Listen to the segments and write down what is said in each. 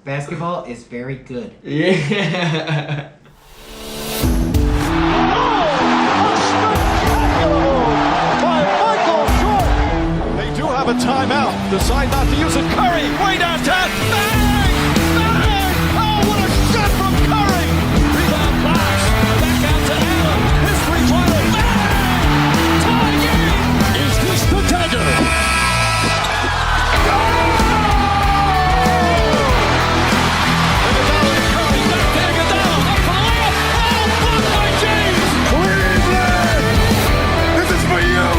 Basketball is very good. Yeah. A timeout. Decide not to use it. Curry, way downtown. Bang! Bang! Oh, what a shot from Curry! Rebound box. Back out to Allen. His three-pointer. Bang! Tie game. Is this the dagger? Oh! Iguodala to Curry. Back to Iguodala. Up for the layup. Oh, blocked by James. Cleveland! This is for you.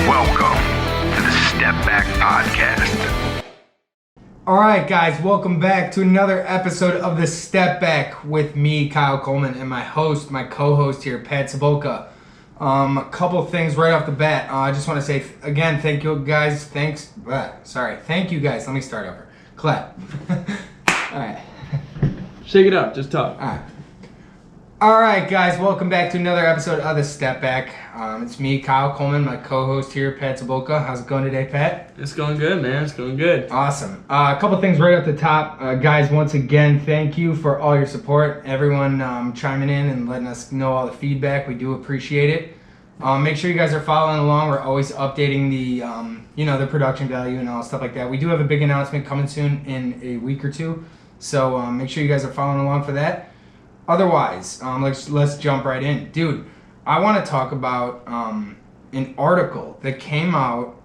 Welcome to the Stepback Podcast. All right, guys, welcome back to another episode of the Stepback with me, Kyle Coleman, and my co-host here, Pat Sabolka. A couple things right off the bat. I just want to say again, thank you guys. Thank you guys. Let me start over. Clap. All right. Shake it up. Just talk. All right, guys, welcome back to another episode of the Step Back. It's me, Kyle Coleman, my co-host here, Pat Sabolka. How's it going today, Pat? It's going good, man. It's going good. Awesome. A couple things right off the top. Guys, once again, thank you for all your support. Everyone chiming in and letting us know all the feedback. We do appreciate it. Make sure you guys are following along. We're always updating the production value and all stuff like that. We do have a big announcement coming soon in a week or two. So make sure you guys are following along for that. Otherwise, let's jump right in. Dude, I want to talk about an article that came out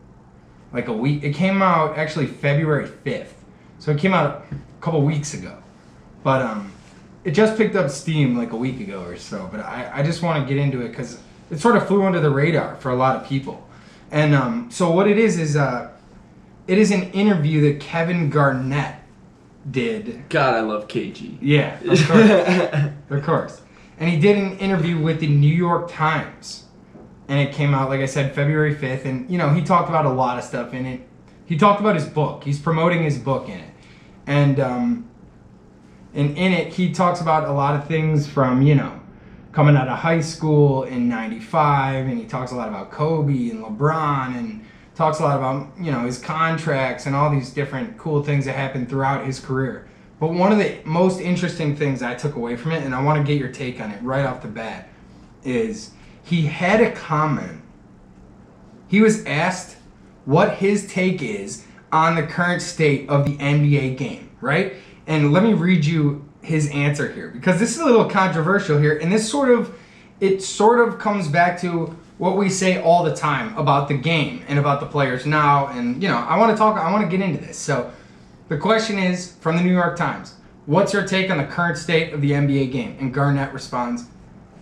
like a week. It came out actually February 5th. So it came out a couple weeks ago. But it just picked up steam like a week ago or so. But I just want to get into it because it sort of flew under the radar for a lot of people. And so what it is it is an interview that Kevin Garnett did. God, I love KG. Yeah, of course. Of course. And he did an interview with the New York Times. And it came out, like I said, February 5th. And, he talked about a lot of stuff in it. He talked about his book. He's promoting his book in it. And in it, he talks about a lot of things from, coming out of high school in 95. And he talks a lot about Kobe and LeBron and talks a lot about, his contracts and all these different cool things that happened throughout his career. But one of the most interesting things I took away from it, and I want to get your take on it right off the bat, is he had a comment. He was asked what his take is on the current state of the NBA game, right? And let me read you his answer here, because this is a little controversial here, and this sort of comes back to what we say all the time about the game and about the players now. And, I want to get into this. So the question is from the New York Times, what's your take on the current state of the NBA game? And Garnett responds,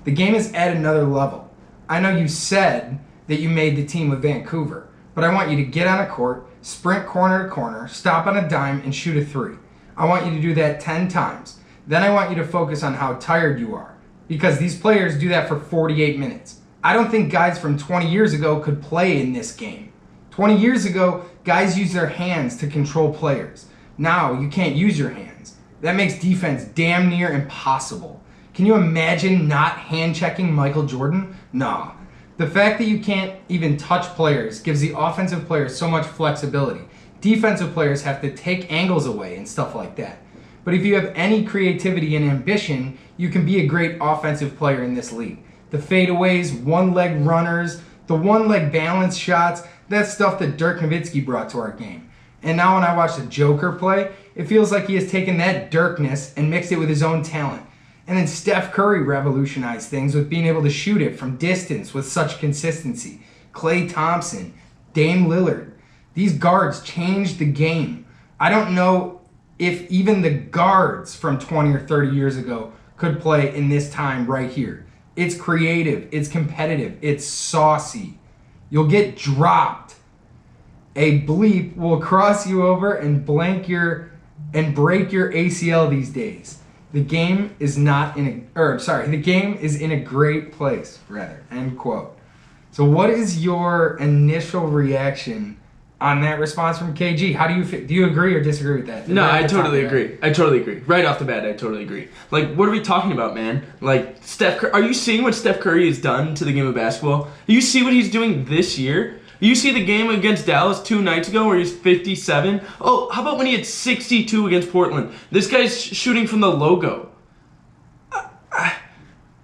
the game is at another level. I know you said that you made the team with Vancouver, but I want you to get on a court, sprint corner to corner, stop on a dime, and shoot a three. I want you to do that 10 times. Then I want you to focus on how tired you are, because these players do that for 48 minutes. I don't think guys from 20 years ago could play in this game. 20 years ago, guys used their hands to control players. Now, you can't use your hands. That makes defense damn near impossible. Can you imagine not hand-checking Michael Jordan? Nah. The fact that you can't even touch players gives the offensive players so much flexibility. Defensive players have to take angles away and stuff like that. But if you have any creativity and ambition, you can be a great offensive player in this league. The fadeaways, one-leg runners, the one-leg balance shots, that's stuff that Dirk Nowitzki brought to our game. And now when I watch the Joker play, it feels like he has taken that Dirkness and mixed it with his own talent. And then Steph Curry revolutionized things with being able to shoot it from distance with such consistency. Klay Thompson, Dame Lillard. These guards changed the game. I don't know if even the guards from 20 or 30 years ago could play in this time right here. It's creative, it's competitive, it's saucy. You'll get dropped. A bleep will cross you over and break your ACL these days. The game is in a great place, rather, end quote. So what is your initial reaction on that response from KG? How do you feel? Do you agree or disagree with that? No, I totally agree. I totally agree. Right off the bat, I totally agree. Like, what are we talking about, man? Like, are you seeing what Steph Curry has done to the game of basketball? Do you see what he's doing this year? You see the game against Dallas 2 nights ago where he's 57? Oh, how about when he had 62 against Portland? This guy's shooting from the logo.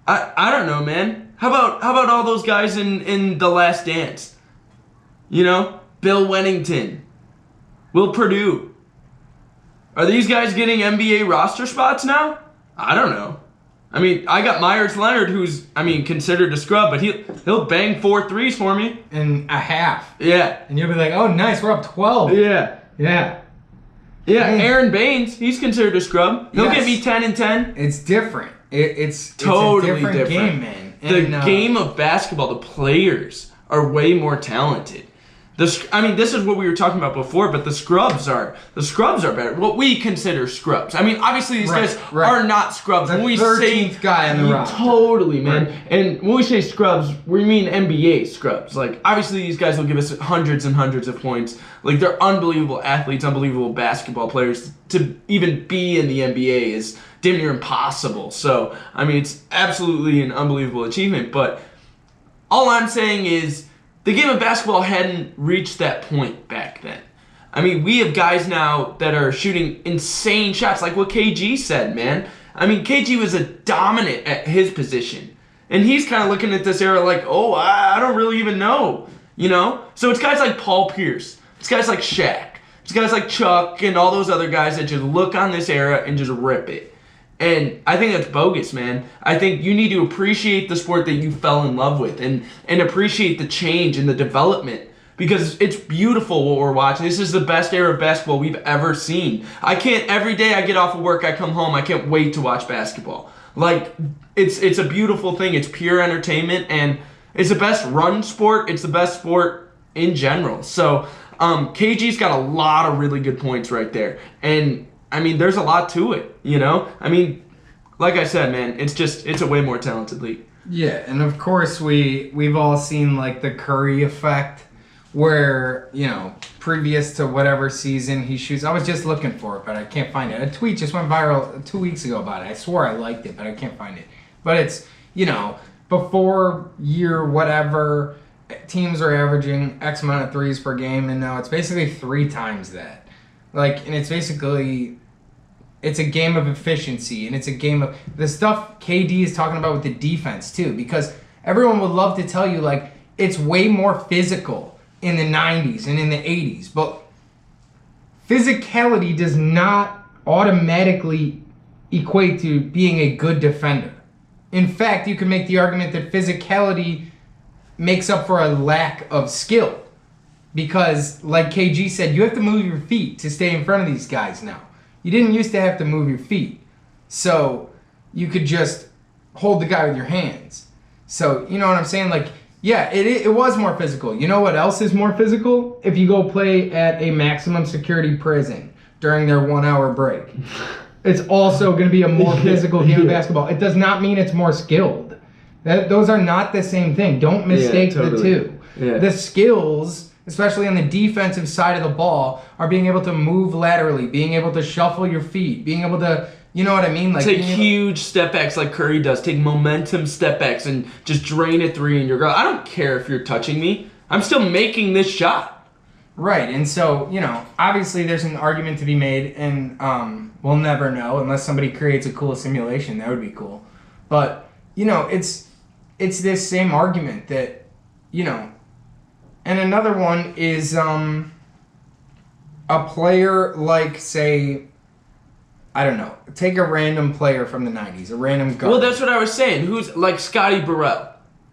I don't know, man. How about all those guys in The Last Dance? You know? Bill Wennington. Will Purdue. Are these guys getting NBA roster spots now? I don't know. I mean, I got Myers Leonard, who's, considered a scrub, but he'll bang 4 threes for me. In a half. Yeah. And you'll be like, oh, nice, we're up 12. Yeah. Yeah. Yeah, I mean, Aaron Baines, he's considered a scrub. He'll Yes. get me 10 and 10. It's different. It's Totally a different different. game, man. The And, game of basketball, the players are way more talented. This is what we were talking about before, but the scrubs are better. What we consider scrubs. Obviously these guys are not scrubs. The When we 13th say guy on the roster. Totally, man. Right. And when we say scrubs, we mean NBA scrubs. Like, obviously these guys will give us hundreds and hundreds of points. Like, they're unbelievable athletes, unbelievable basketball players. To even be in the NBA is damn near impossible. So, it's absolutely an unbelievable achievement. But all I'm saying is, the game of basketball hadn't reached that point back then. We have guys now that are shooting insane shots, like what KG said, man. KG was a dominant at his position. And he's kind of looking at this era like, oh, I don't really even know, you know? So it's guys like Paul Pierce. It's guys like Shaq. It's guys like Chuck and all those other guys that just look on this era and just rip it. And I think that's bogus, man. I think you need to appreciate the sport that you fell in love with and appreciate the change and the development, because it's beautiful what we're watching. This is the best era of basketball we've ever seen. Every day I get off of work, I come home, I can't wait to watch basketball. Like, it's a beautiful thing. It's pure entertainment, and it's the best run sport. It's the best sport in general. So KG's got a lot of really good points right there. And there's a lot to it, you know? Like I said, man, it's a way more talented league. Yeah, and of course we've all seen like the Curry effect, where, you know, previous to whatever season he shoots. I was just looking for it, but I can't find it. A tweet just went viral 2 weeks ago about it. I swore I liked it, but I can't find it. But it's, you know, before year whatever, teams are averaging X amount of threes per game, and now it's basically 3 times that. Like, and it's basically, it's a game of efficiency, and it's a game of the stuff KD is talking about with the defense too, because everyone would love to tell you like it's way more physical in the 90s and in the 80s, but physicality does not automatically equate to being a good defender. In fact, you can make the argument that physicality makes up for a lack of skill, because like KG said, you have to move your feet to stay in front of these guys now. You didn't used to have to move your feet, so you could just hold the guy with your hands. So, you know what I'm saying? Like, yeah, it was more physical. You know what else is more physical? If you go play at a maximum security prison during their 1 hour break. It's also going to be a more physical game of basketball. It does not mean it's more skilled. Those are not the same thing. Don't mistake the two. Yeah. The skills, especially on the defensive side of the ball, are being able to move laterally, being able to shuffle your feet, being able to, you know what I mean? Like, take huge step backs like Curry does. Take momentum step backs and just drain a three in your goal. I don't care if you're touching me. I'm still making this shot. Right, and so, you know, obviously there's an argument to be made, and we'll never know unless somebody creates a cool simulation. That would be cool. But, you know, it's this same argument that, you know, and another one is a player like, say, I don't know, take a random player from the 90s, a random guard. Well, that's what I was saying. Who's like Scotty Burrell?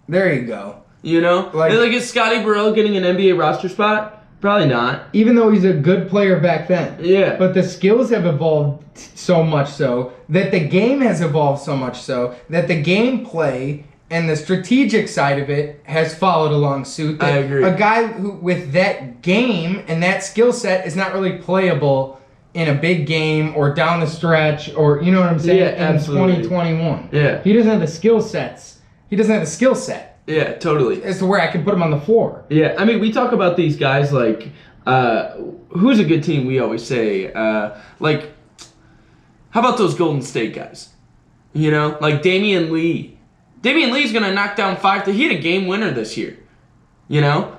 There you go. You know? Like is Scotty Burrell getting an NBA roster spot? Probably not. Even though he's a good player back then. Yeah. But the skills have evolved so much so that the game has evolved so much so that the gameplay and the strategic side of it has followed along suit. I agree. A guy who with that game and that skill set is not really playable in a big game or down the stretch, or, you know what I'm saying? Yeah, in absolutely. 2021. Yeah. He doesn't have the skill sets. He doesn't have the skill set Yeah, totally. as to where I can put him on the floor. Yeah, I mean, we talk about these guys like, who's a good team? We always say, like, how about those Golden State guys? You know, like Damian Lee. Damian Lee's gonna knock down 5. He had a game winner this year. You know,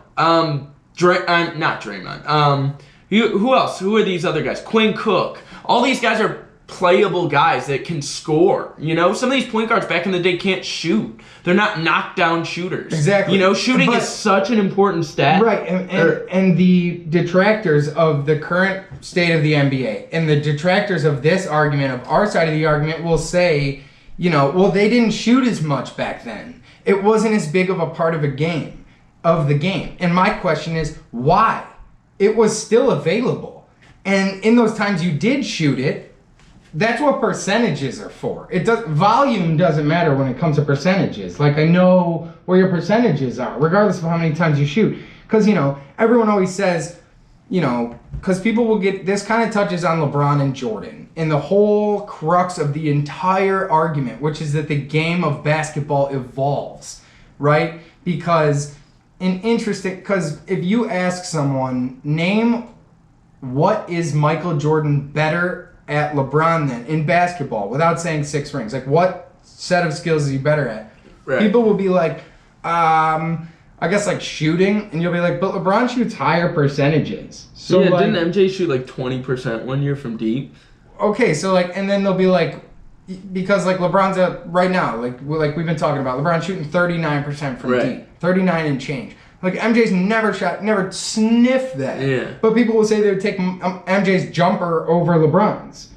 Not Draymond. Who else? Who are these other guys? Quinn Cook. All these guys are playable guys that can score. You know, some of these point guards back in the day can't shoot. They're not knockdown shooters. Exactly. You know, shooting is such an important stat. Right, and the detractors of the current state of the NBA and the detractors of this argument, of our side of the argument, will say, you know, well, they didn't shoot as much back then. It wasn't as big of a part of the game. And my question is, why? It was still available. And in those times you did shoot it, that's what percentages are for. Volume doesn't matter when it comes to percentages. Like, I know where your percentages are, regardless of how many times you shoot. Because, you know, everyone always says, you know, because people will get, this kind of touches on LeBron and Jordan. And the whole crux of the entire argument, which is that the game of basketball evolves, right? Because if you ask someone, name what is Michael Jordan better at LeBron than in basketball, without saying 6 rings, like what set of skills is he better at? Right. People will be like, I guess like shooting, and you'll be like, but LeBron shoots higher percentages. So yeah, like, didn't MJ shoot like 20% one year from deep? Okay, so like, and then they'll be like, because like LeBron's right now, like we've been talking about, LeBron's shooting 39% from deep, 39 and change. Like, MJ's never sniffed that. Yeah. But people will say they would take MJ's jumper over LeBron's,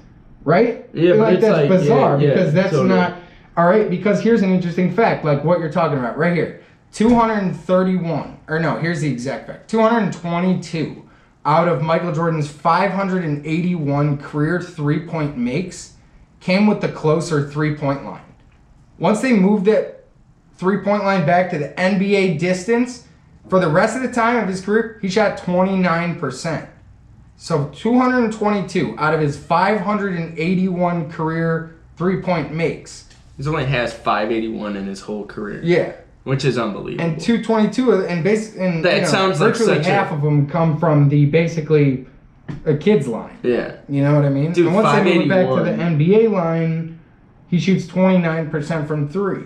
right? Yeah, like, but that's like, bizarre because that's totally. not all right. Because here's an interesting fact, like what you're talking about right here: 231, or no, here's the exact fact: 222 out of Michael Jordan's 581 career 3-point makes came with the closer 3-point line. Once they moved that 3-point line back to the NBA distance, for the rest of the time of his career, he shot 29%. So 222 out of his 581 career 3-point makes. He only has 581 in his whole career. Yeah. Which is unbelievable. And 222, and that sounds like virtually half of them come from the basically a kid's line. Yeah. You know what I mean? Dude, and once they move back to the 581. NBA line, he shoots 29% from 3.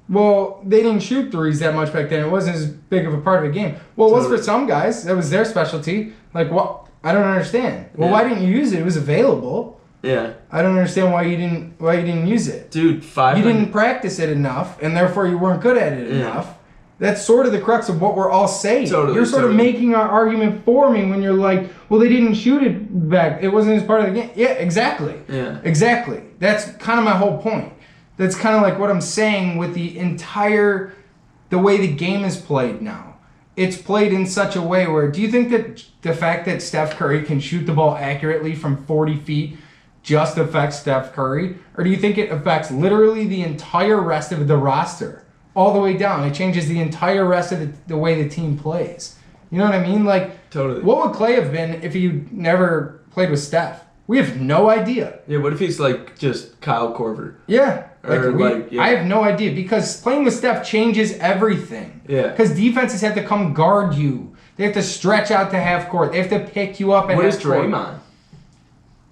Well, they didn't shoot threes that much back then. It wasn't as big of a part of the game. Well, it was for some guys. That was their specialty. Like, what? I don't understand. Well, why didn't you use it? It was available. Yeah. I don't understand why you didn't use it. Dude, You didn't practice it enough, and therefore you weren't good at it enough. That's sort of the crux of what we're all saying. You're sort of making our argument for me when you're like, well, they didn't shoot it back. It wasn't as part of the game. Yeah, exactly. Yeah. Exactly. That's kind of my whole point. That's kind of like what I'm saying with the way the game is played now. It's played in such a way where, do you think that the fact that Steph Curry can shoot the ball accurately from 40 feet just affects Steph Curry? Or do you think it affects literally the entire rest of the roster? All the way down. It changes the entire rest of the way the team plays. You know what I mean? Like, totally. What would Clay have been if he never played with Steph? We have no idea. Yeah, what if he's like just Kyle Korver? Yeah. I have no idea, because playing with Steph changes everything. Yeah. Because defenses have to come guard you. They have to stretch out to half court. They have to pick you up at What half is court. Draymond?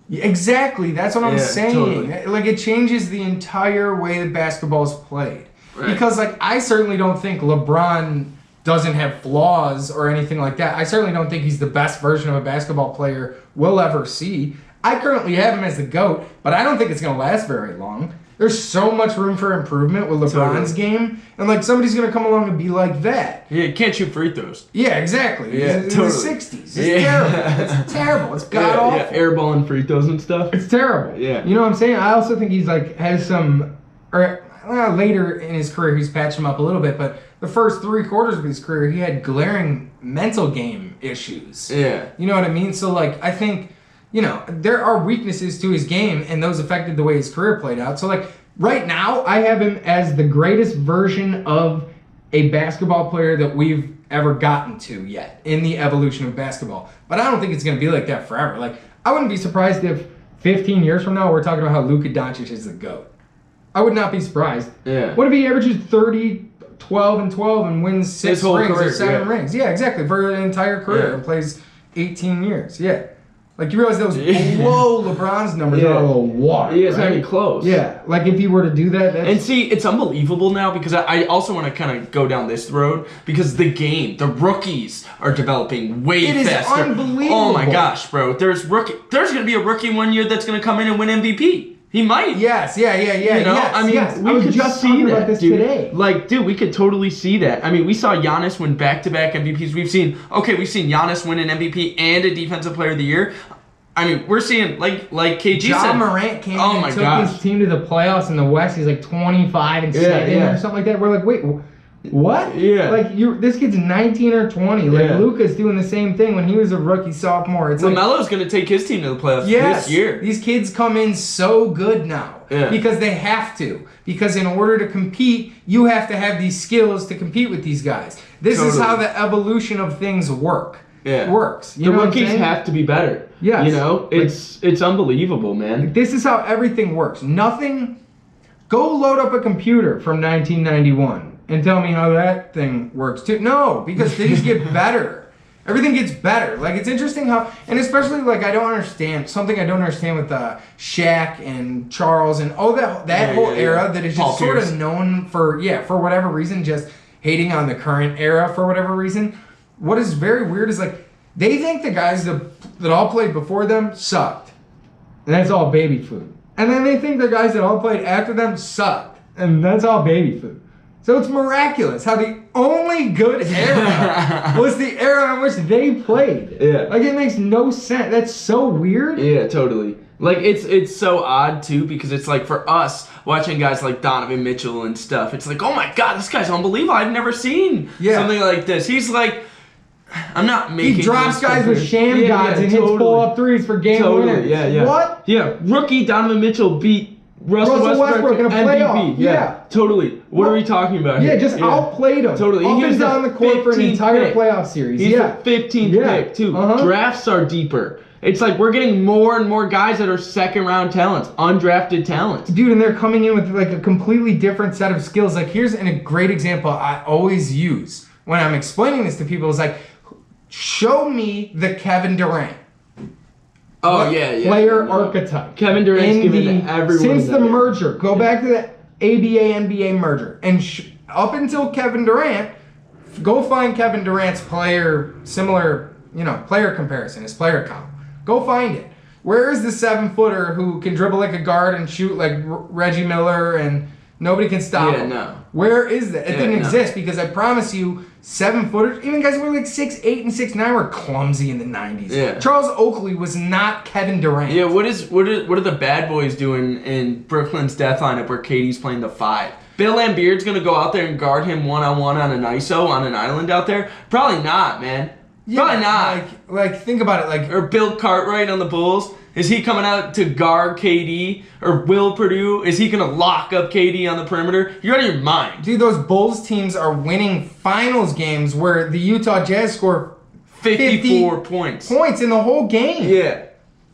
Exactly. That's what I'm saying. Totally. Like, it changes the entire way that basketball is played. Right. Because, like, I certainly don't think LeBron doesn't have flaws or anything like that. I certainly don't think he's the best version of a basketball player we'll ever see. I currently have him as the GOAT, but I don't think it's going to last very long. There's so much room for improvement with LeBron's game, and like somebody's going to come along and be like that. Yeah, you can't shoot free throws. Yeah, exactly. Yeah, it's totally. In the 60s. It's terrible. It's terrible. It's god-awful. Yeah, airballing free throws and stuff. It's terrible. Yeah. You know what I'm saying? I also think he's like has some, or later in his career he's patched him up a little bit, but the first 3 quarters of his career he had glaring mental game issues. Yeah. You know what I mean? So like I think, you know, there are weaknesses to his game, and those affected the way his career played out. So, like, right now, I have him as the greatest version of a basketball player that we've ever gotten to yet in the evolution of basketball. But I don't think it's going to be like that forever. Like, I wouldn't be surprised if 15 years from now we're talking about how Luka Doncic is the GOAT. I would not be surprised. Yeah. What if he averages 30, 12, and 12 and wins 6 rings or 7 rings? Yeah, exactly. For an entire career and plays 18 years. Yeah. Like, you realize those blow LeBron's numbers out of the water. Yeah, it's not right? even close. Yeah, like if he were to do that, that's... And see, it's unbelievable now because I also want to kind of go down this road because the rookies are developing way It is faster. unbelievable. Oh my gosh, bro. There's going to be a rookie one year that's going to come in and win MVP. He might. Yes, yeah. You know, yes, I mean, yes. we I was could just see talking that, about this dude. today. Like, dude, we could totally see that. I mean, we saw Giannis win back-to-back MVPs. We've seen Giannis win an MVP and a Defensive Player of the Year. I mean, we're seeing, like KG said. John Morant came in and took his team to the playoffs in the West. He's like 25-7 or something like that. We're like, wait, what? Yeah. Like, this kid's 19 or 20. Like, Luka's doing the same thing when he was a rookie sophomore. It's LaMelo's going to take his team to the playoffs this year. These kids come in so good now. Yeah. Because they have to. Because in order to compete, you have to have these skills to compete with these guys. This is how the evolution of things works. You the rookies have to be better. Yes. You know, it's unbelievable, man. This is how everything works. Go load up a computer from 1991 and tell me how that thing works too. No, because things get better. Everything gets better. Like, it's interesting how, and especially, like, I don't understand with Shaq and Charles and that whole era that is just sort of known for whatever reason, just hating on the current era for whatever reason. What is very weird is, like, they think the guys that all played before them sucked. And that's all baby food. And then they think the guys that all played after them sucked. And that's all baby food. So it's miraculous how the only good era was the era in which they played. Yeah. Like, it makes no sense. That's so weird. Yeah, totally. Like, it's so odd, too, because it's like, for us, watching guys like Donovan Mitchell and stuff, it's like, oh my God, this guy's unbelievable. I've never seen something like this. He's like, I'm not making. He drops guys with sham gods and hits pull-up threes for game winners. Yeah. What? Yeah, rookie Donovan Mitchell beat Russell Westbrook in a MVP. playoff. Yeah. Totally. What are we talking about here? Yeah, just outplayed him. Totally. Up He was and down the court for an entire playoff series. He's the 15th pick, too. Drafts are deeper. It's like we're getting more and more guys that are second-round talents, undrafted talents. Dude, and they're coming in with, like, a completely different set of skills. Like, here's a great example I always use when I'm explaining this to people. Is like, show me the Kevin Durant. Oh, Player archetype. Kevin Durant's given to everyone. Since the merger. Go back to the ABA-NBA merger. And up until Kevin Durant, go find Kevin Durant's player comparison, his player comp. Go find it. Where is the 7-footer who can dribble like a guard and shoot like Reggie Miller and nobody can stop him? No. Where is that? It didn't exist because I promise you, 7-footers, even guys who were like 6'8" and 6'9" were clumsy in the 90s. Yeah. Charles Oakley was not Kevin Durant. Yeah, what are the bad boys doing in Brooklyn's death lineup where KD's playing the 5? Bill Lambeard's going to go out there and guard him one-on-one on an ISO on an island out there? Probably not, man. Probably not. Like, think about it. Or Bill Cartwright on the Bulls. Is he coming out to guard KD? Or Will Purdue? Is he going to lock up KD on the perimeter? You're out of your mind. Dude, those Bulls teams are winning finals games where the Utah Jazz score 54 points in the whole game. Yeah.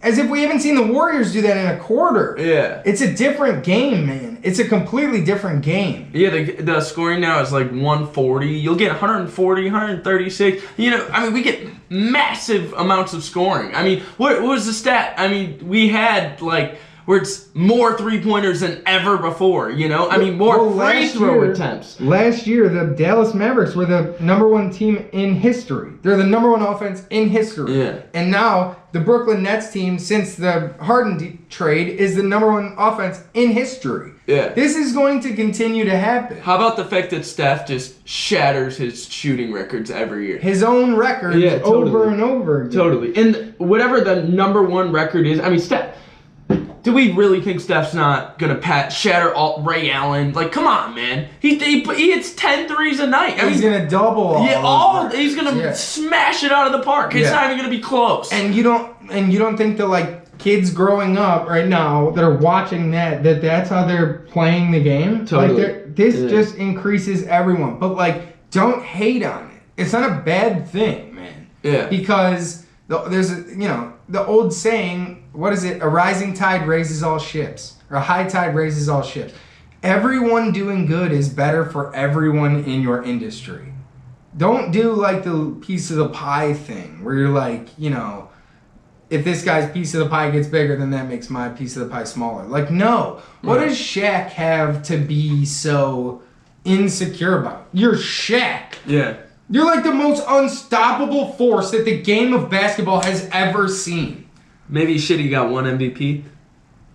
As if we haven't seen the Warriors do that in a quarter. Yeah. It's a different game, man. It's a completely different game. Yeah, the scoring now is like 140. You'll get 140, 136. You know, I mean, we get massive amounts of scoring. I mean, what was the stat? I mean, we had like where it's more three-pointers than ever before, you know? I mean, more free throw attempts. Last year, the Dallas Mavericks were the #1 team in history. They're the #1 offense in history. Yeah. And now, the Brooklyn Nets team, since the Harden trade, is the #1 offense in history. Yeah. This is going to continue to happen. How about the fact that Steph just shatters his shooting records every year? His own records over and over again. Totally. And whatever the #1 record is, I mean, Steph... Do we really think Steph's not going to shatter Ray Allen? Like, come on, man. He hits 10 threes a night. He's going to double he's going to smash it out of the park. It's not even going to be close. And you don't think that, like, kids growing up right now that are watching that's how they're playing the game? Totally. Like, this just increases everyone. But, like, don't hate on it. It's not a bad thing, man. Yeah. Because there's the old saying, what is it? A rising tide raises all ships. Or a high tide raises all ships. Everyone doing good is better for everyone in your industry. Don't do like the piece of the pie thing where you're like, if this guy's piece of the pie gets bigger, then that makes my piece of the pie smaller. Like, no. What does Shaq have to be so insecure about? You're Shaq. Yeah. You're like the most unstoppable force that the game of basketball has ever seen. Maybe he got one MVP.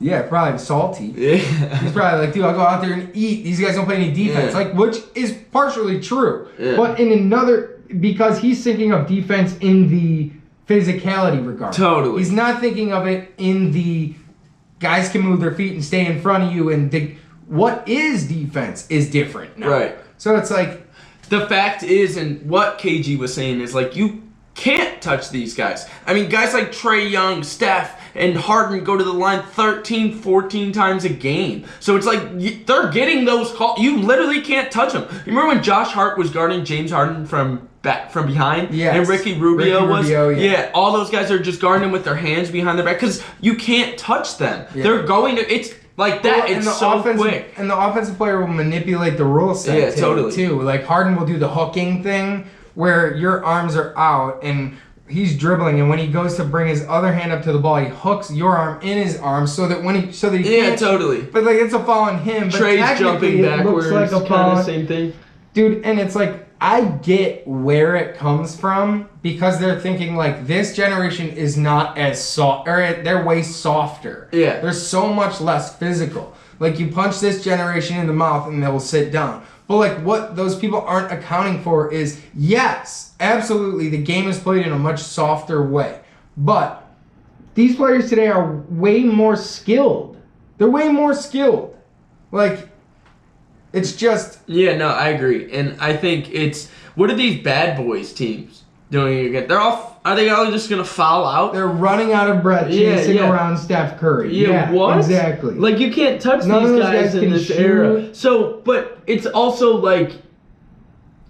Yeah, probably salty. Yeah. He's probably like, dude, I'll go out there and eat. These guys don't play any defense. Yeah. Like, which is partially true. Yeah. But in another, because he's thinking of defense in the physicality regard. Totally. He's not thinking of it in the guys can move their feet and stay in front of you, and what is defense is different now. Right. So it's like, the fact is, and what KG was saying is, like, you can't touch these guys. I mean, guys like Trae Young, Steph, and Harden go to the line 13, 14 times a game. So it's like, they're getting those calls. You literally can't touch them. You remember when Josh Hart was guarding James Harden from behind? Yes. And Ricky Rubio was? Yeah. All those guys are just guarding them with their hands behind their back because you can't touch them. Yeah. They're going to, it's like that. Well, it's so quick. And the offensive player will manipulate the rule set totally. too. Like Harden will do the hooking thing where your arms are out and he's dribbling, and when he goes to bring his other hand up to the ball, he hooks your arm in his arm so that he can't. Totally. But like it's a foul on him. But Trey's jumping backwards, it looks like a kind foul. of same thing. Dude, and it's like, I get where it comes from because they're thinking like this generation is not as soft, or they're way softer. Yeah. They're so much less physical. Like you punch this generation in the mouth and they will sit down. But like what those people aren't accounting for is, yes, absolutely, the game is played in a much softer way. But these players today are way more skilled. They're way more skilled. Like, it's just... Yeah, no, I agree. And I think it's... What are these bad boys teams doing again? Are they all just going to foul out? They're running out of breath chasing around Steph Curry. Yeah, what? Exactly. Like, you can't touch None these of those guys in can this shoot. era. So, but it's also like...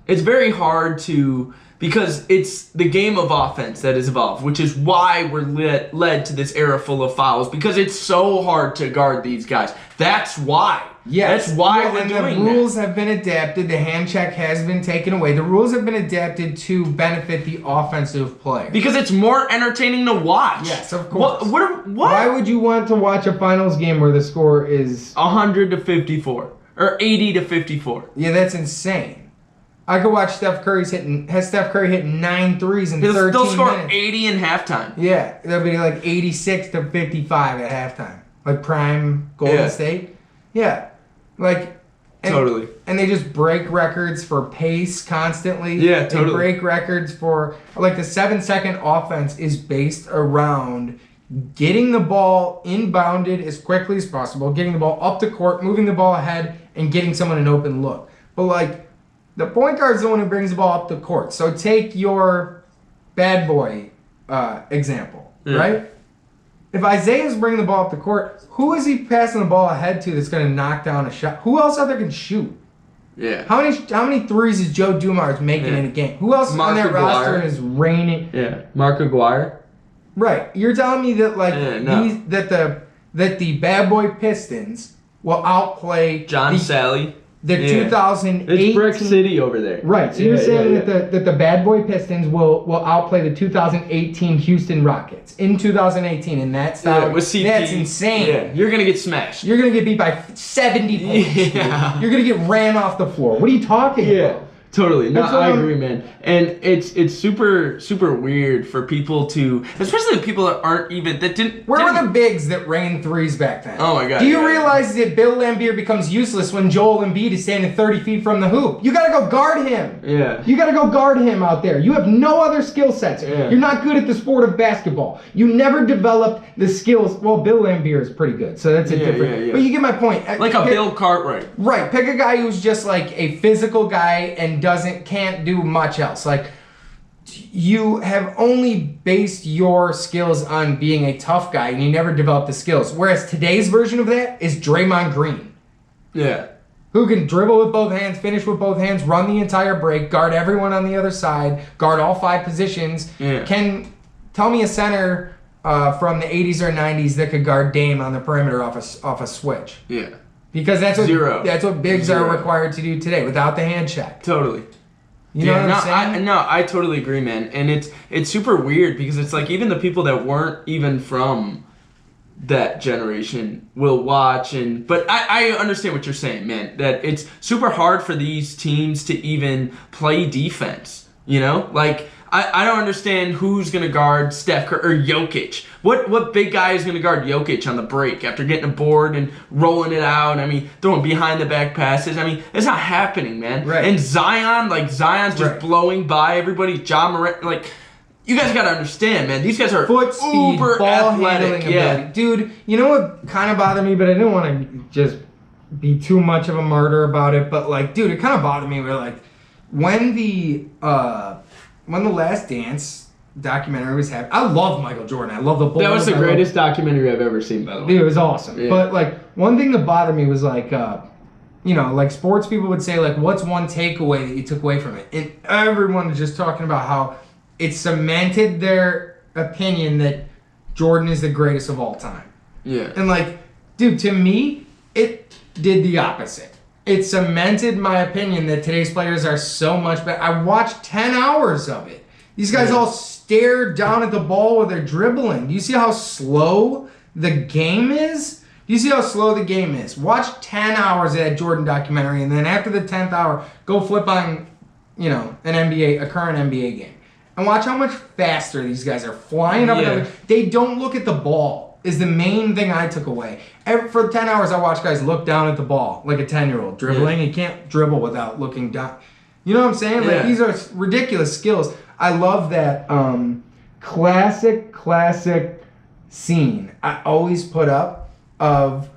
It's very hard to... Because it's the game of offense that has evolved, which is why we're led to this era full of fouls, because it's so hard to guard these guys. That's why. Yes. That's why we're and doing the rules have been adapted. The hand check has been taken away. The rules have been adapted to benefit the offensive player. Because it's more entertaining to watch. Yes, of course. What? Why would you want to watch a finals game where the score is 100 to 54 or 80 to 54? Yeah, that's insane. I could watch Steph Curry hit 9 threes in 13 They'll score minutes. 80 in halftime. Yeah, that'll be like 86 to 55 at halftime. Like prime Golden State. Yeah. Like Totally. And they just break records for pace constantly. Yeah, totally. They break records for like the 7-second offense is based around getting the ball inbounded as quickly as possible, getting the ball up the court, moving the ball ahead, and getting someone an open look. But like the point guard is the one who brings the ball up the court. So take your bad boy example, right? If Isaiah's bringing the ball up the court, who is he passing the ball ahead to that's going to knock down a shot? Who else out there can shoot? Yeah. How many threes is Joe Dumars making in a game? Who else on that roster is raining? Yeah. Mark Aguirre. Right. You're telling me that like that the bad boy Pistons will outplay John Sally. The 2018 It's Brick City over there. Right. So you're saying that the bad boy Pistons will outplay the 2018 Houston Rockets in 2018 in that style. Yeah, with CP. That's insane. Yeah, you're gonna get smashed. You're gonna get beat by 70 points. Yeah. You're gonna get ran off the floor. What are you talking about? Totally. No, I agree, man. And it's super weird for people to, especially the people that aren't even Where were the bigs that rained threes back then? Oh my god. Do you realize that Bill Laimbeer becomes useless when Joel Embiid is standing 30 feet from the hoop? You gotta go guard him. Yeah. You gotta go guard him out there. You have no other skill sets. Yeah. You're not good at the sport of basketball. You never developed the skills. Well, Bill Laimbeer is pretty good, so that's a different. Yeah. But you get my point. Like a Bill Cartwright. Right. Pick a guy who's just like a physical guy and can't do much else. Like, you have only based your skills on being a tough guy and you never developed the skills. Whereas today's version of that is Draymond Green. Yeah. Who can dribble with both hands, finish with both hands, run the entire break, guard everyone on the other side, guard all 5 positions. Yeah. Tell me a center from the 80s or 90s that could guard Dame on the perimeter off a switch. Yeah. Because that's what bigs Zero. are required to do today without the hand check. Totally. You know what I'm saying? I totally agree, man. And it's super weird because it's like even the people that weren't even from that generation will watch but I understand what you're saying, man, that it's super hard for these teams to even play defense, you know? Like I don't understand who's going to guard Steph Curry or Jokic. What big guy is going to guard Jokic on the break after getting a board and rolling it out? I mean, throwing behind the back passes. I mean, it's not happening, man. Right. And Zion's just blowing by everybody. Ja Morant, like, you guys got to understand, man. These guys are foot speed, uber ball athletic. handling Yeah. ability. Dude, you know what kind of bothered me, but I didn't want to just be too much of a martyr about it, but like, dude, it kind of bothered me where like when the Last Dance documentary was happening, I love Michael Jordan. I love the Bulls. That was the greatest documentary I've ever seen, by the way. Dude, it was awesome. Yeah. But like one thing that bothered me was like, you know, like sports people would say like, what's one takeaway that you took away from it? And everyone was just talking about how it cemented their opinion that Jordan is the greatest of all time. Yeah. And like, dude, to me, it did the opposite. It cemented my opinion that today's players are so much better. I watched 10 hours of it. These guys all stare down at the ball while they're dribbling. Do you see how slow the game is? Do you see how slow the game is? Watch 10 hours of that Jordan documentary, and then after the 10th hour, go flip on, you know, a current NBA game. And watch how much faster these guys are flying up. Yeah. They don't look at the ball is the main thing I took away. For 10 hours, I watched guys look down at the ball like a 10-year-old dribbling. Yeah. You can't dribble without looking down. You know what I'm saying? Like, Yeah. these are ridiculous skills. I love that classic scene I always put up of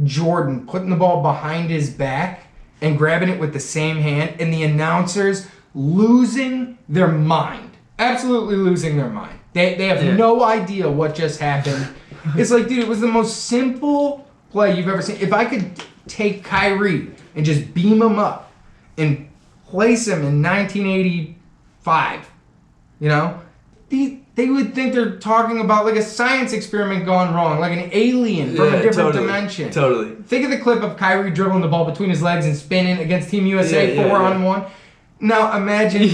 Jordan putting the ball behind his back and grabbing it with the same hand, and the announcers losing their mind. Absolutely losing their mind. They have no idea what just happened. It's like, dude, it was the most simple play you've ever seen. If I could take Kyrie and just beam him up and place him in 1985, you know, they would think they're talking about like a science experiment gone wrong, like an alien from a different dimension. Totally. Think of the clip of Kyrie dribbling the ball between his legs and spinning against Team USA 4-on-1. Now imagine...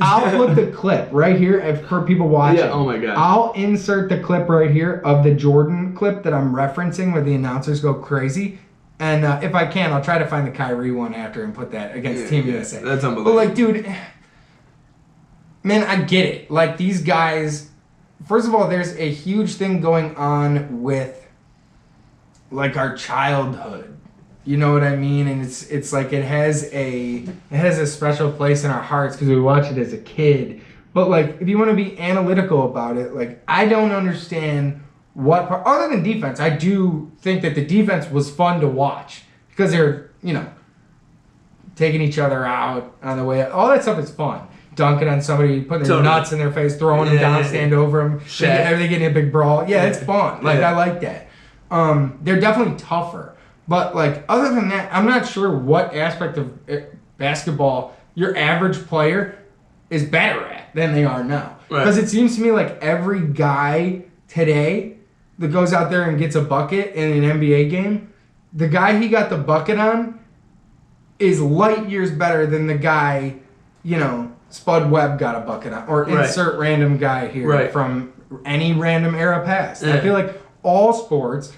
I'll put the clip right here for people watching. Yeah, oh my God. I'll insert the clip right here of the Jordan clip that I'm referencing where the announcers go crazy. And if I can, I'll try to find the Kyrie one after and put that against Team USA. That's unbelievable. But like, dude, man, I get it. Like, these guys, first of all, there's a huge thing going on with like our childhood. You know what I mean? And it's like it has a special place in our hearts because we watched it as a kid. But like, if you want to be analytical about it, like, I don't understand what part, other than defense. I do think that the defense was fun to watch because they're, you know, taking each other out on the way. All that stuff is fun. Dunking on somebody, putting their nuts in their face, throwing them down, stand over them. They getting a big brawl. Yeah, it's fun. Like, I like that. They're definitely tougher. But, like, other than that, I'm not sure what aspect of basketball your average player is better at than they are now. Because it seems to me like every guy today that goes out there and gets a bucket in an NBA game, the guy he got the bucket on is light years better than the guy, you know, Spud Webb got a bucket on. Or insert random guy here from any random era past. I feel like all sports...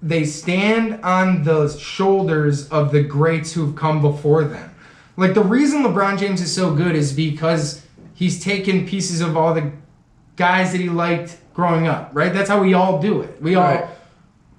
they stand on the shoulders of the greats who've come before them. Like, the reason LeBron James is so good is because he's taken pieces of all the guys that he liked growing up, right? That's how we all do it. We all,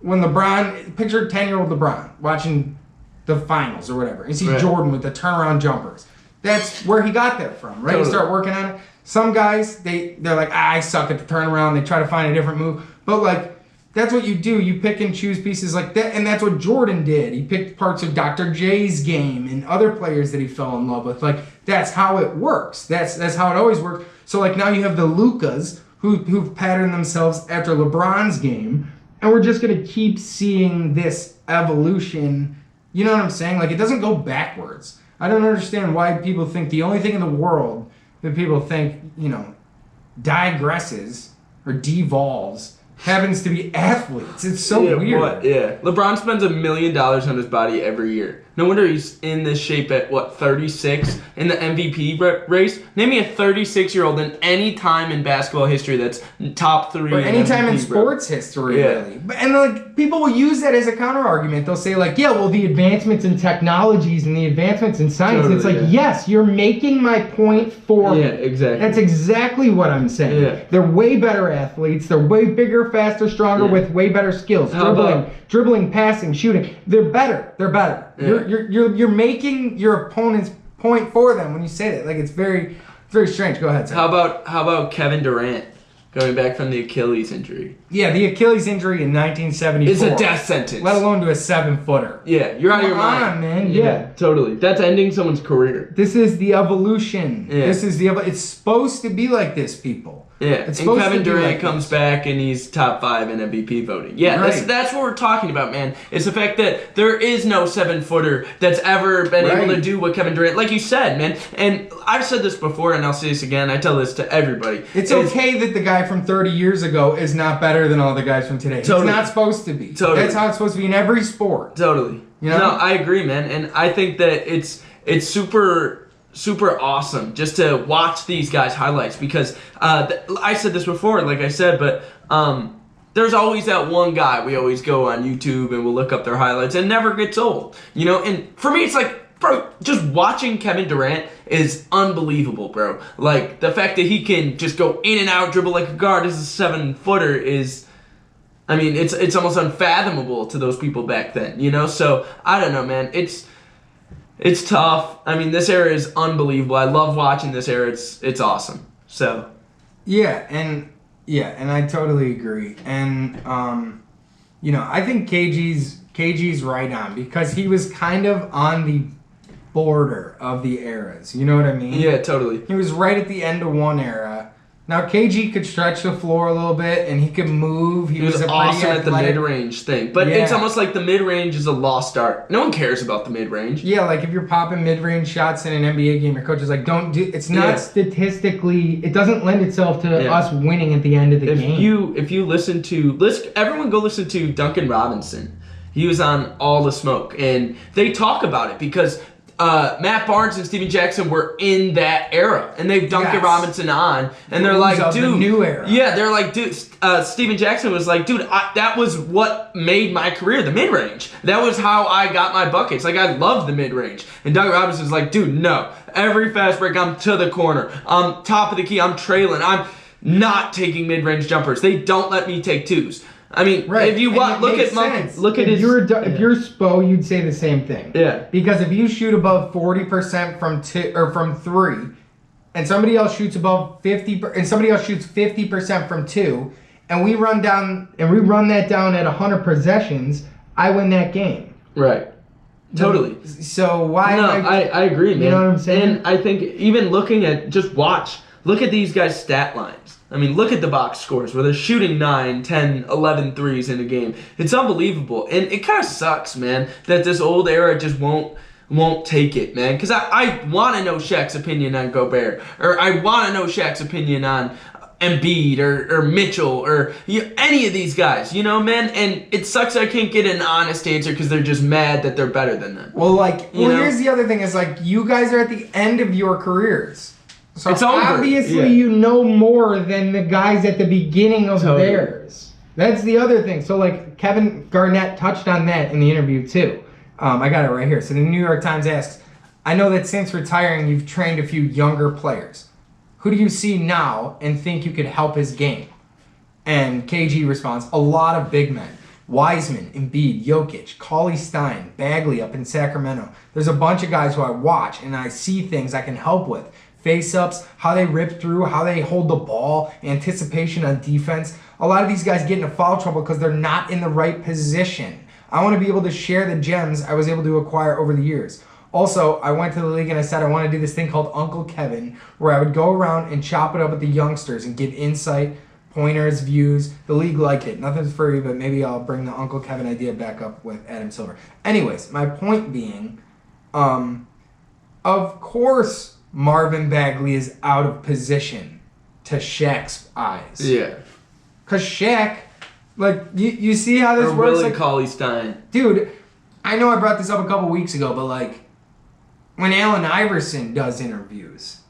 when LeBron, picture 10-year-old LeBron watching the finals or whatever. You see Jordan with the turnaround jumpers. That's where he got that from, right? You start working on it. Some guys, they're like, I suck at the turnaround. They try to find a different move. But, like, that's what you do. You pick and choose pieces like that, and that's what Jordan did. He picked parts of Dr. J's game and other players that he fell in love with. Like, that's how it works. That's how it always works. So, like, now you have the Lukas who've patterned themselves after LeBron's game, and we're just going to keep seeing this evolution. You know what I'm saying? Like, it doesn't go backwards. I don't understand why people think the only thing in the world that people think, you know, digresses or devolves happens to be athletes. It's so weird. LeBron spends $1 million on his body every year. No wonder he's in this shape at, 36 in the MVP race? Name me a 36-year-old in any time in basketball history that's top 3 Or any time in MVP, bro. sports history, Yeah. really. And like people will use that as a counter argument. They'll say like, yeah, well, the advancements in technologies and the advancements in science. Totally, it's like, yeah. yes, you're making my point for me. Yeah, exactly. That's exactly what I'm saying. Yeah. They're way better athletes. They're way bigger, faster, stronger, Yeah. with way better skills. How Dribbling, passing, shooting. They're better. Yeah. You're making your opponent's point for them when you say that. Like it's very strange. Go ahead, sir. How about Kevin Durant going back from the Achilles injury? Yeah, the Achilles injury in 1974. It's a death sentence. Let alone to a 7-footer. Yeah, you're out of your Come mind. on, man. Yeah. Totally. That's ending someone's career. This is the evolution. Yeah. It's supposed to be like this, people. Yeah, It's and supposed Kevin to be Durant like comes this. back and he's top 5 in MVP voting. Yeah, Right. that's what we're talking about, man. It's the fact that there is no 7-footer that's ever been able to Right. do what Kevin Durant, like you said, man. And I've said this before, and I'll say this again. I tell this to everybody. It's okay that the guy from 30 years ago is not better than all the guys from today. Totally. It's not supposed to be. Totally. That's how it's supposed to be in every sport. Totally. You know? No, I agree, man. And I think that it's super awesome just to watch these guys' highlights because I said this before, like I said, but there's always that one guy we always go on YouTube and we'll look up their highlights and it never gets old, you know? And for me, it's like, bro, just watching Kevin Durant is unbelievable, bro. Like, the fact that he can just go in and out, dribble like a guard as a 7-footer is... I mean, it's almost unfathomable to those people back then, you know? So, I don't know, man. It's tough. I mean, this era is unbelievable. I love watching this era. It's awesome. So, Yeah, and I totally agree. And I think KG's right on because he was kind of on the border of the eras. You know what I mean? yeah, totally. He was right at the end of one era. Now KG could stretch the floor a little bit and he could move. He was a pretty awesome at the athletic- mid-range thing. But Yeah. it's almost like the mid-range is a lost art. No one cares about the mid-range. Yeah, like if you're popping mid-range shots in an NBA game, your coach is like, don't do. It's not Yeah. statistically. It doesn't lend itself to Yeah. us winning at the end of the game. If you listen to everyone go listen to Duncan Robinson. He was on All the Smoke and they talk about it because Matt Barnes and Steven Jackson were in that era, and they've Duncan Yes. Robinson on, and they're Who's like, of the dude, new era. yeah, they're like, dude. Steven Jackson was like, dude, that was what made my career, the mid range. That was how I got my buckets. Like I love the mid range, and Duncan Robinson's like, dude, no, every fast break, I'm to the corner, I'm top of the key, I'm trailing, I'm not taking mid range jumpers. They don't let me take twos. I mean, Right. if you And want, it look makes at Monk, sense. look at if his. if you're Spo, you'd say the same thing. Yeah. Because if you shoot above 40% from from 3, and somebody else shoots above 50, and somebody else shoots 50% from 2, and we run that down at 100 possessions, I win that game. Right. Totally. So why? No, I agree, man. You know what I'm saying? And I think even looking at look at these guys' stat lines. I mean, look at the box scores where they're shooting 9, 10, 11 threes in a game. It's unbelievable. And it kind of sucks, man, that this old era just won't take it, man. Because I want to know Shaq's opinion on Gobert. Or I want to know Shaq's opinion on Embiid or Mitchell or any of these guys, you know, man. And it sucks I can't get an honest answer because they're just mad that they're better than them. Well, You know? here's the other thing: is like you guys are at the end of your careers. So It's over. obviously Yeah. you know more than the guys at the beginning of Totally. theirs. That's the other thing. So like Kevin Garnett touched on that in the interview too. I got it right here. So the New York Times asks, I know that since retiring you've trained a few younger players. Who do you see now and think you could help his game? And KG responds, a lot of big men. Wiseman, Embiid, Jokic, Cauley Stein, Bagley up in Sacramento. There's a bunch of guys who I watch and I see things I can help with. Face-ups, how they rip through, how they hold the ball, anticipation on defense. A lot of these guys get into foul trouble because they're not in the right position. I want to be able to share the gems I was able to acquire over the years. Also, I went to the league and I said I want to do this thing called Uncle Kevin, where I would go around and chop it up with the youngsters and give insight, pointers, views. The league liked it. Nothing's free, but maybe I'll bring the Uncle Kevin idea back up with Adam Silver. Anyways, my point being, of course Marvin Bagley is out of position to Shaq's eyes. Yeah. Because Shaq, like, you see how this Or works? Willie Like, Cauley Stein. dude, I know I brought this up a couple weeks ago, but like when Allen Iverson does interviews,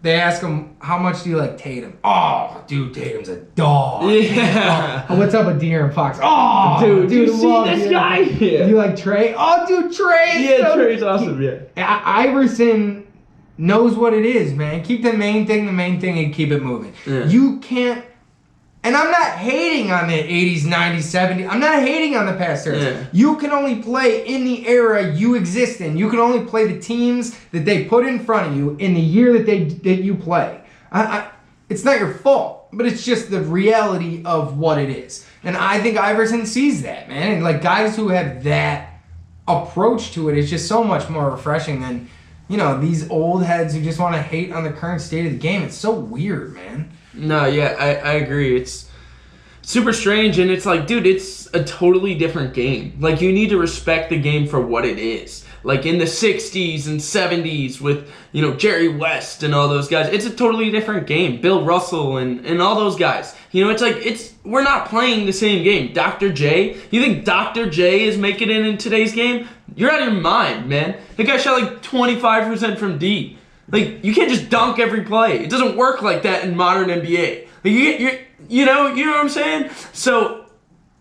they ask him, how much do you like Tatum? Oh, dude, Tatum's a dog. Yeah. Oh, what's up with De'Aaron Fox? Oh, Dude, you see love this De'Aaron. guy? Yeah. Do you like Trey? Oh, dude, Trey. Yeah, Trey's awesome, yeah. Iverson knows what it is, man. Keep the main thing, and keep it moving. Yeah. You can't, and I'm not hating on the 80s, 90s, 70s. I'm not hating on the past eras. Yeah. You can only play in the era you exist in. You can only play the teams that they put in front of you in the year that you play. It's not your fault, but it's just the reality of what it is. And I think Iverson sees that, man. And like guys who have that approach to it is just so much more refreshing than, you know, these old heads who just want to hate on the current state of the game. It's so weird, man. No, yeah, I agree. It's super strange, and it's like, dude, it's a totally different game. Like, you need to respect the game for what it is. Like, in the 60s and 70s with, you know, Jerry West and all those guys, it's a totally different game. Bill Russell and all those guys. You know, it's like, we're not playing the same game. Dr. J, you think Dr. J is making it in today's game? You're out of your mind, man. The guy shot like 25% from D. Like, you can't just dunk every play. It doesn't work like that in modern NBA. Like, you know what I'm saying? So,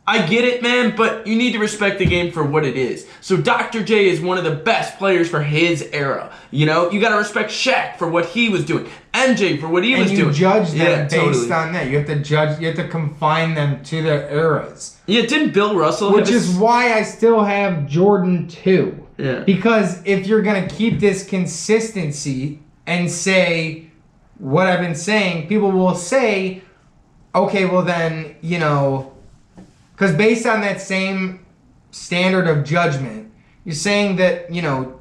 I get it, man, but you need to respect the game for what it is. So, Dr. J is one of the best players for his era. You know, you got to respect Shaq for what he was doing, MJ for what he was doing. And you judge them based totally. on that. You have to judge. You have to confine them to their eras. Yeah, didn't Bill Russell? Which is why I still have Jordan 2. Yeah. Because if you're going to keep this consistency and say what I've been saying, people will say, okay, well then, you know, because based on that same standard of judgment, you're saying that, you know,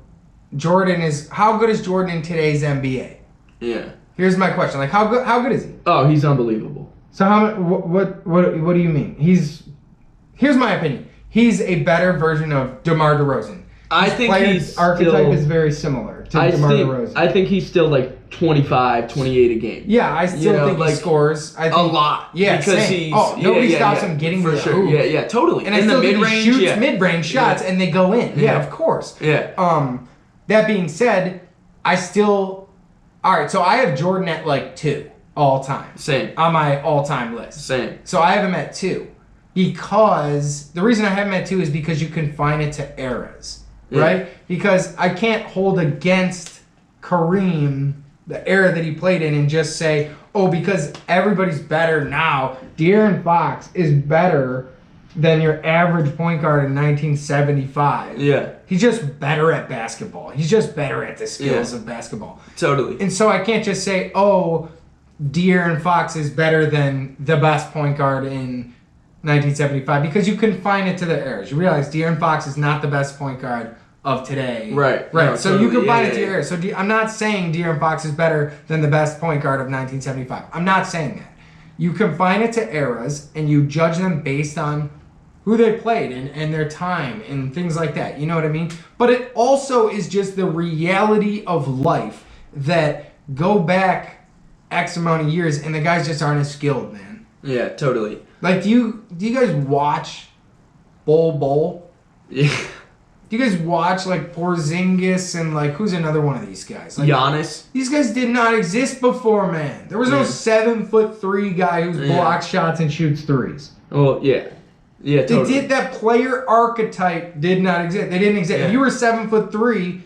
Jordan is, how good is Jordan in today's NBA? Yeah. Here's my question, like how good is he? Oh, he's unbelievable. So what do you mean? Here's my opinion. He's a better version of DeMar DeRozan. I think he's archetype still, is very similar to DeMar DeRozan. I think he's still like 25, 28 a game. Yeah, I still think like, he scores. I think, a lot. Yeah, because same. Nobody stops him getting to the hoop. Yeah, totally. And I in still the think mid-range, he shoots mid-range shots and they go in. Yeah, of course. Yeah. That being said, all right, so I have Jordan at like 2 all time. Same. On my all-time list. Same. So I have him at 2. Because the reason I have him at 2 is because you confine it to eras. Yeah. Right? Because I can't hold against Kareem the era that he played in and just say, oh, because everybody's better now, De'Aaron Fox is better than your average point guard in 1975. Yeah. He's just better at basketball. He's just better at the skills of basketball. Totally. And so I can't just say, oh, De'Aaron Fox is better than the best point guard in 1975 because you confine it to the eras. You realize De'Aaron Fox is not the best point guard of today. Right. Right. No, So totally. you confine it to your eras. So I'm not saying De'Aaron Fox is better than the best point guard of 1975. I'm not saying that. You confine it to eras and you judge them based on who they played and their time and things like that. You know what I mean? But it also is just the reality of life that go back X amount of years and the guys just aren't as skilled, man. Yeah, totally. Like, do you guys watch Bowl? Yeah. Do you guys watch, like, Porzingis and, like, who's another one of these guys? Like, Giannis. These guys did not exist before, man. There was no 7'3" guy who blocks shots and shoots threes. Oh, yeah. Yeah, totally. That player archetype did not exist. They didn't exist. Yeah. If you were 7'3",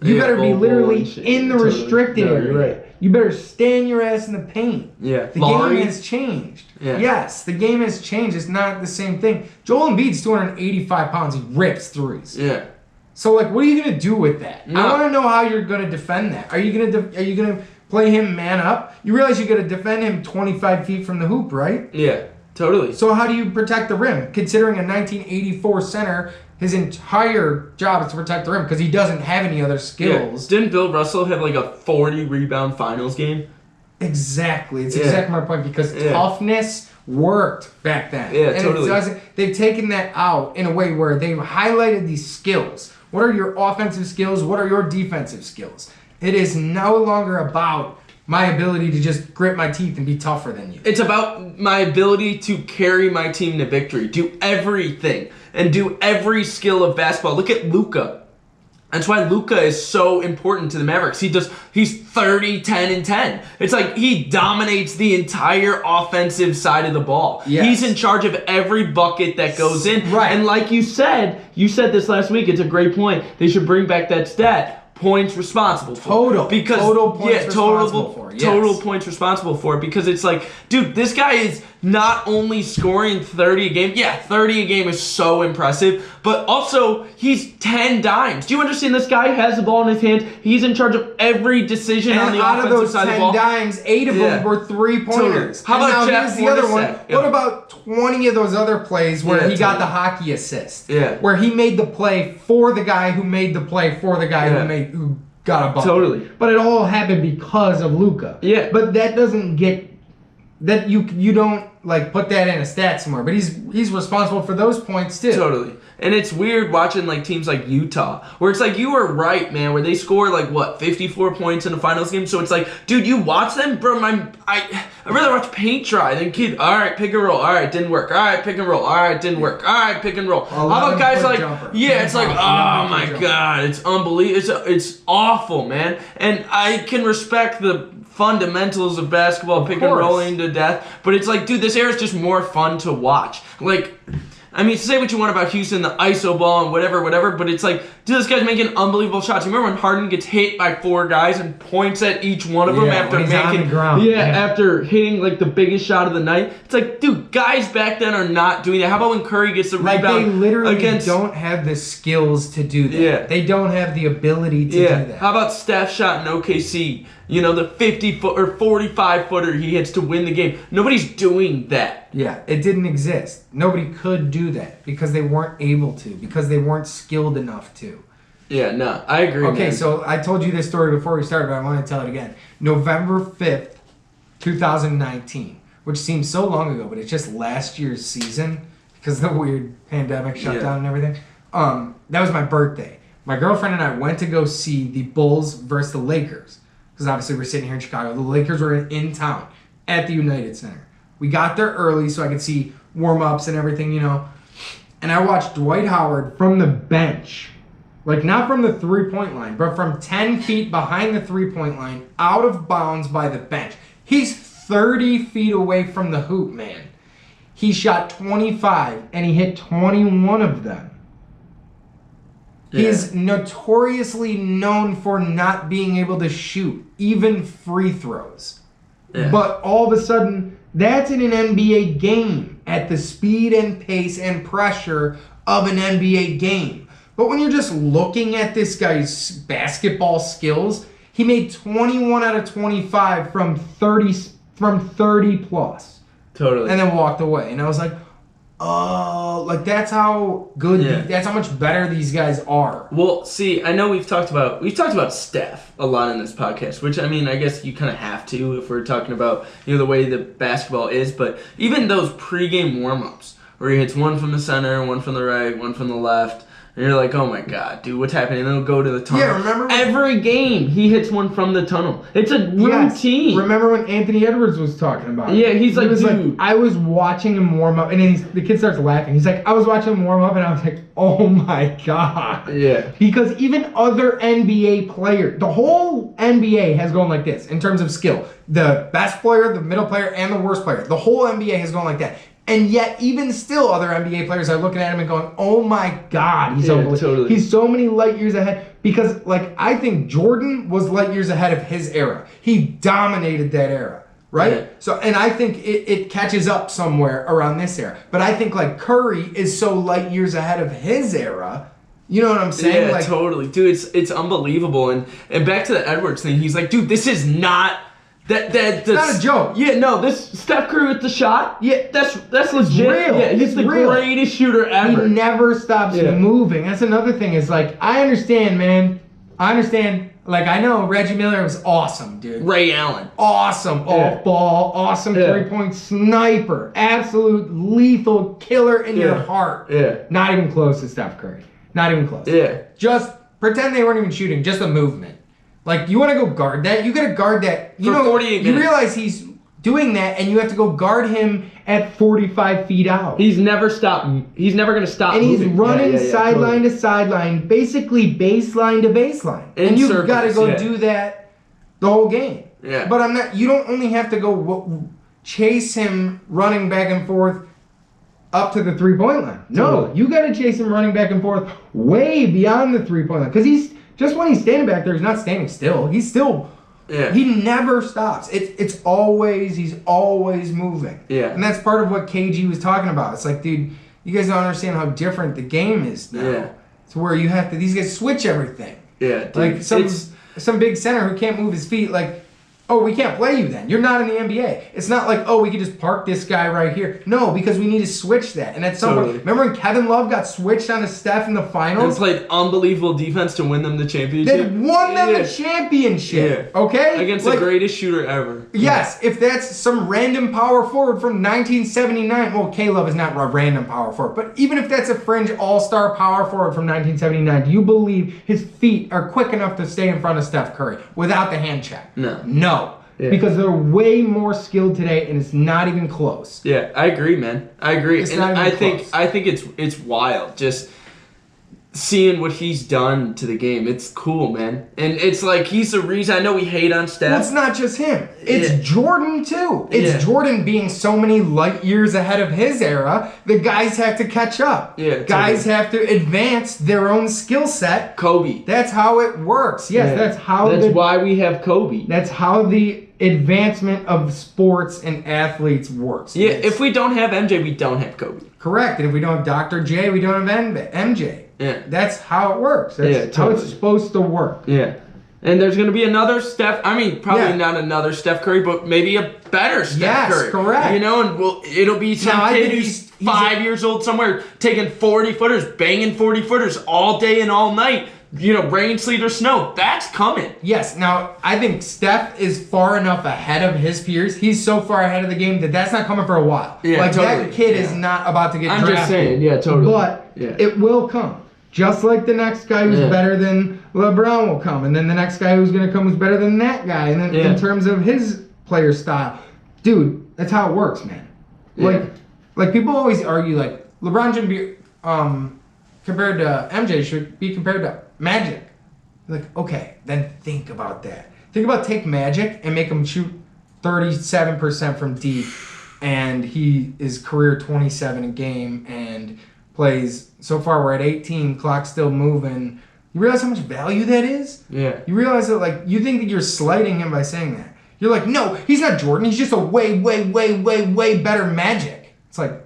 you better be Bol literally and shit. in the Totally. restricted No, area. you're right. You better stand your ass in the paint. Yeah. The Laurie. game has changed. Yeah. Yes, the game has changed. It's not the same thing. Joel Embiid's 285 pounds. He rips threes. Yeah. So, like, what are you gonna do with that? No. I want to know how you're gonna defend that. Are you gonna play him man up? You realize you gotta defend him 25 feet from the hoop, right? Yeah. Totally. So how do you protect the rim? Considering a 1984 center, his entire job is to protect the rim because he doesn't have any other skills. Yeah. Didn't Bill Russell have like a 40 rebound finals game? Exactly. It's Yeah. exactly my point because toughness worked back then. Yeah, and totally. It doesn't, they've taken that out in a way where they've highlighted these skills. What are your offensive skills? What are your defensive skills? It is no longer about my ability to just grit my teeth and be tougher than you. It's about my ability to carry my team to victory, do everything, and do every skill of basketball. Look at Luka. That's why Luka is so important to the Mavericks. He's 30, 10, and 10. It's like he dominates the entire offensive side of the ball. Yes. He's in charge of every bucket that goes in. Right. And like you said this last week, it's a great point. They should bring back that stat. Points responsible for total points responsible for it. Yes. Total points responsible for it, because it's like, dude, this guy is not only scoring 30 a game. Yeah, 30 a game is so impressive, but also he's 10 dimes. Do you understand? This guy has the ball in his hands. He's in charge of every decision and on the out offensive of those side 10 of the ball. dimes, 8 of them were 3-pointers. How about and now Jeff here's the other one? Yeah. What about 20 of those other plays where he got the hockey assist? Yeah. Where he made the play for the guy who made the play for the guy who got a bucket. Totally. But it all happened because of Luka. Yeah. But that doesn't get that you don't like put that in a stat somewhere. But he's responsible for those points too. Totally. And it's weird watching like teams like Utah, where it's like, you were right, man, where they score like 54 points in a finals game. So it's like, dude, you watch them, bro. I'd rather watch paint dry than kid. All right, pick and roll. All right, didn't work. All right, pick and roll. All right, didn't work. All right, pick and roll. How about guys like, it's like, oh my god, it's unbelievable. It's awful, man. And I can respect the fundamentals of basketball, pick and rolling to death, but it's like, dude, this era is just more fun to watch. Like, I mean, say what you want about Houston, the ISO ball and whatever, but it's like, dude, this guy's making unbelievable shots. You remember when Harden gets hit by 4 guys and points at each one of them after when he's on making, the ground. after hitting like the biggest shot of the night? It's like, dude, guys back then are not doing that. How about when Curry gets the rebound? They literally don't have the skills to do that. Yeah. They don't have the ability to do that. How about Steph shot in OKC? You know, the 50-foot or 45-footer he hits to win the game. Nobody's doing that. Yeah, it didn't exist. Nobody could do that because they weren't able to, because they weren't skilled enough to. Yeah, no, I agree. Okay, man. so I told you this story before we started, but I want to tell it again. November 5th, 2019, which seems so long ago, but it's just last year's season because of the weird pandemic shutdown and everything. That was my birthday. My girlfriend and I went to go see the Bulls versus the Lakers. Because obviously we're sitting here in Chicago. The Lakers were in town at the United Center. We got there early so I could see warm-ups and everything, you know. And I watched Dwight Howard from the bench. Like, not from the three-point line, but from 10 feet behind the three-point line, out of bounds by the bench. He's 30 feet away from the hoop, man. He shot 25, and he hit 21 of them. He's notoriously known for not being able to shoot, even free throws. Yeah. But all of a sudden, that's in an NBA game at the speed and pace and pressure of an NBA game. But when you're just looking at this guy's basketball skills, he made 21 out of 25 from 30 plus. Totally. And then walked away. And I was like, oh, like that's how good, that's how much better these guys are. Well, see, I know we've talked about Steph a lot in this podcast, which I mean, I guess you kind of have to if we're talking about, you know, the way that basketball is. But even those pregame warm-ups where he hits one from the center, one from the right, one from the left. And you're like, oh my god, dude, what's happening? And then he'll go to the tunnel. Yeah, remember every game he hits one from the tunnel. It's a routine. Yes. Remember when Anthony Edwards was talking about it? Yeah, he was like, I was watching him warm up, and then the kid starts laughing. He's like, I was watching him warm up, and I was like, oh my god. Yeah. Because even other NBA players, the whole NBA has gone like this in terms of skill. The best player, the middle player, and the worst player. The whole NBA has gone like that. And yet, even still, other NBA players are looking at him and going, oh my god, he's unbelievable. Totally. He's so many light years ahead. Because, like, I think Jordan was light years ahead of his era. He dominated that era, right? Yeah. So, and I think it catches up somewhere around this era. But I think, like, Curry is so light years ahead of his era. You know what I'm saying? Yeah, like, totally. Dude, it's unbelievable. And back to the Edwards thing, he's like, dude, this is not... That's not a joke. Yeah, no, this Steph Curry with the shot, yeah, that's legit. Real. Yeah, he's the greatest shooter ever. He never stops moving. That's another thing. Is like, I understand, man. I understand. Like, I know Reggie Miller was awesome, dude. Ray Allen. Awesome off ball, awesome 3-point sniper. Absolute lethal killer in your heart. Yeah. Not even close to Steph Curry. Not even close. Yeah. Just pretend they weren't even shooting, just a movement. Like, you want to go guard that? You got to guard that. You For 48 minutes. You realize he's doing that, and you have to go guard him at 45 feet out. He's never stopped. He's never going to stop And he's moving. running sideline to sideline, basically baseline to baseline. And you've circles, got to go do that the whole game. Yeah. But you don't only have to go chase him running back and forth up to the 3-point line. No, you got to chase him running back and forth way beyond the 3-point line. Because when he's standing back there, he's not standing still. He's still... Yeah. He never stops. He's always moving. Yeah. And that's part of what KG was talking about. It's like, dude, you guys don't understand how different the game is now. Yeah. It's where you have to, these guys switch everything. Yeah, dude. Like some big center who can't move his feet, like, oh, we can't play you then. You're not in the NBA. It's not like, oh, we can just park this guy right here. No, because we need to switch that. And at some point, remember when Kevin Love got switched on to Steph in the finals? And played unbelievable defense to win them the championship. They won them the championship. Yeah. Okay? Against the greatest shooter ever. Yes, if that's some random power forward from 1979, well, K-Love is not a random power forward, but even if that's a fringe all-star power forward from 1979, do you believe his feet are quick enough to stay in front of Steph Curry without the hand check? No. Yeah. Because they're way more skilled today, and it's not even close. Yeah, I agree, man. I agree. It's not even close. I think it's wild just seeing what he's done to the game. It's cool, man. And it's like he's the reason. I know we hate on Steph. Well, it's not just him. It's Jordan too. It's Jordan being so many light years ahead of his era. The guys have to catch up. Yeah, guys have to advance their own skill set. Kobe. That's how it works. Yes, that's how. That's why we have Kobe. That's how the advancement of sports and athletes works. Yeah, if we don't have MJ, we don't have Kobe. Correct. And if we don't have Dr. J, we don't have MJ. Yeah. That's how it works. That's how it's supposed to work. Yeah. And there's going to be another Steph, probably not another Steph Curry, but maybe a better Steph Curry. Yes, correct. You know, and it'll be some kid who's 5 years old somewhere taking 40-footers, banging 40-footers all day and all night. You know, rain, sleet, or snow. That's coming. Yes. Now, I think Steph is far enough ahead of his peers. He's so far ahead of the game that that's not coming for a while. Yeah, like, totally. that kid is not about to get drafted. I'm just saying. Yeah, totally. But it will come. Just like the next guy who's better than LeBron will come. And then the next guy who's going to come who's better than that guy. And then in terms of his player style. Dude, that's how it works, man. Like people always argue, like, LeBron shouldn't be compared to MJ, should be compared to Magic. Like, okay, then think about that. Think about take Magic and make him shoot 37% from deep, and he is career 27 a game and plays. So far, we're at 18. Clock's still moving. You realize how much value that is? Yeah. You realize that, like, you think that you're slighting him by saying that. You're like, no, he's not Jordan. He's just a way, way, way, way, way better Magic. It's like,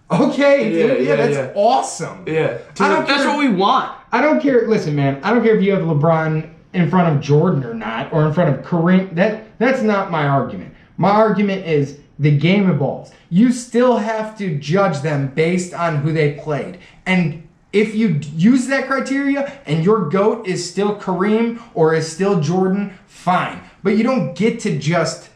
okay, dude, that's awesome. Yeah. That's what we want. I don't care. Listen, man, I don't care if you have LeBron in front of Jordan or not, or in front of Kareem. That's not my argument. My argument is the game evolves. You still have to judge them based on who they played. And if you use that criteria and your GOAT is still Kareem or is still Jordan, fine. But you don't get to just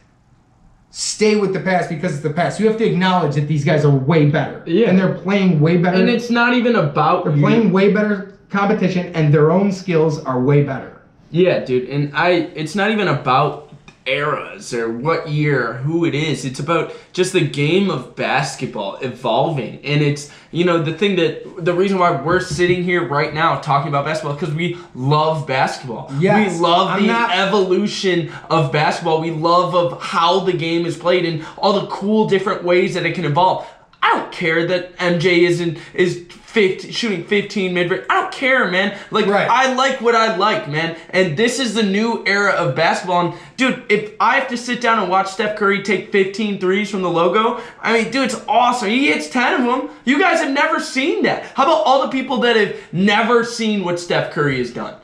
stay with the past because it's the past. You have to acknowledge that these guys are way better. Yeah. And they're playing way better. And it's not even about They're playing way better competition and their own skills are way better. Yeah, dude. And it's not even about eras or what year, who it is. It's about just the game of basketball evolving. And it's, you know, the reason why we're sitting here right now talking about basketball is because we love basketball. Yes, we love evolution of basketball. We love of how the game is played and all the cool different ways that it can evolve. I don't care that MJ is shooting 15 mid-range. I don't care, man. Like, I like what I like, man. And this is the new era of basketball. And, dude, if I have to sit down and watch Steph Curry take 15 threes from the logo, I mean, dude, it's awesome. He hits 10 of them. You guys have never seen that. How about all the people that have never seen what Steph Curry has done?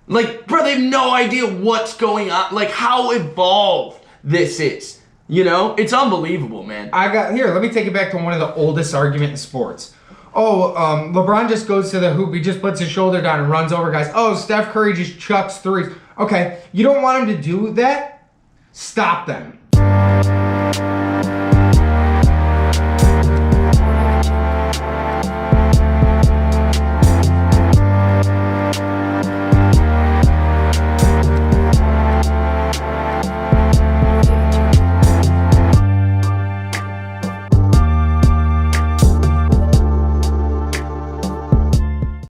Like, bro, they have no idea what's going on. Like, how evolved this is. You know? It's unbelievable, man. Let me take it back to one of the oldest arguments in sports. LeBron just goes to the hoop. He just puts his shoulder down and runs over guys. Oh, Steph Curry just chucks threes. Okay, you don't want him to do that? Stop them.